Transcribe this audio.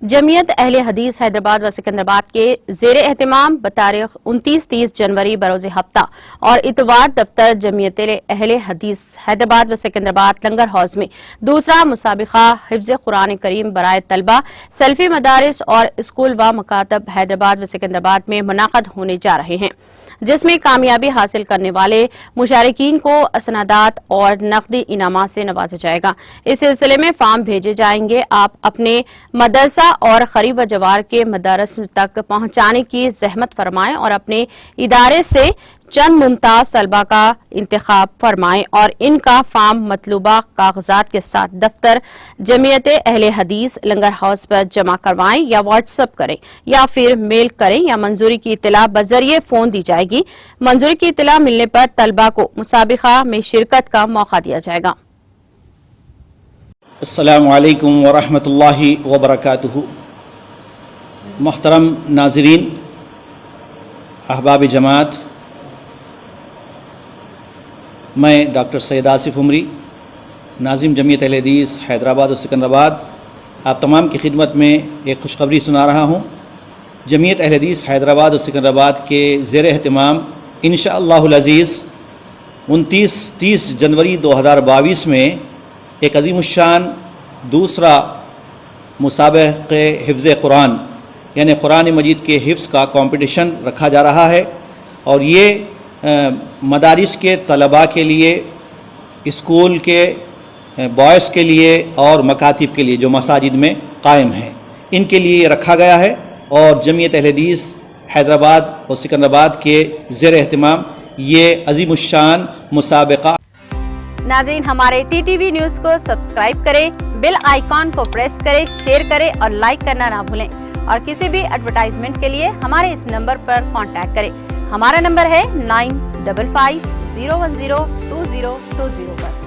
जमीयत अहले हदीस हैदराबाद व सिकंदराबाद के ज़ेर एहतमाम बतारीख 29-30 जनवरी बरोज़ हफ्ता और इतवार दफ्तर जमीयत अहले हदीस हैदराबाद व सिकंदराबाद लंगर हाउस में दूसरा मुसाबिका हिफ्ज़ कुरान करीम बराए तलबा सल्फी मदारिस और स्कूल व मकातब हैदराबाद व सिकंदराबाद में मुनाक़द होने जा रहे हैं, जिसमें कामयाबी हासिल करने वाले मुशारिकीन को असनादात और नकदी इनामात से नवाजा जाएगा। इस सिलसिले में फार्म भेजे जाएंगे। आप अपने मदरसा और करीब जवार के मदरस तक पहुंचाने की जहमत फरमाएं और अपने इदारे से चंद मुमताज तलबा का इंतखाब फरमाएं और इनका फार्म मतलूबा कागजात के साथ दफ्तर जमीयत अहले हदीस लंगर हाउस पर जमा करवाएं या व्हाट्सएप करें या फिर मेल करें या मंजूरी की इत्तला बजरिए फोन दी जाएगी। मंजूरी की इत्तला मिलने पर तलबा को मुसाबिका में शिरकत का मौका दिया जाएगा। अस्सलामु अलैकुम व रहमतुल्लाहि व बरकातुहू। मुहतरम नाज़रीन, अहबाब जमात, मैं डॉक्टर सैयद आसिफ उमरी, नाज़िम जमीयत अहले हदीस हैदराबाद और सिकंदराबाद, आप तमाम की खिदमत में एक खुशखबरी सुना रहा हूँ। जमीयत अहले हदीस हैदराबाद और सिकंदराबाद के ज़ेर एहतमाम इंशाअल्लाहुल अज़ीज़ 29-30 जनवरी 2022 में एक अज़ीमुश्शान दूसरा मुसाबिक़े हिफ्ज़ कुरान यानी कुरान मजीद के हिफ्ज़ का कंपटीशन रखा जा रहा है और ये मदारिस के तलबा के लिए, स्कूल के बॉयज़ के लिए और मकातिब के लिए जो मसाजिद में कायम हैं, इनके लिए रखा गया है। और जमीयत अहले हदीस हैदराबाद और सिकंदराबाद के ज़ेर एहतमाम ये अज़ीमुश्शान मुसाबिक़ा। नाज़रीन, हमारे टीटीवी न्यूज़ को सब्सक्राइब करें, बेल आइकॉन को प्रेस करें, शेयर करें और लाइक करना ना भूलें। और किसी भी एडवर्टाइजमेंट के लिए हमारे इस नंबर पर कांटेक्ट करें। हमारा नंबर है 9550102020 पर।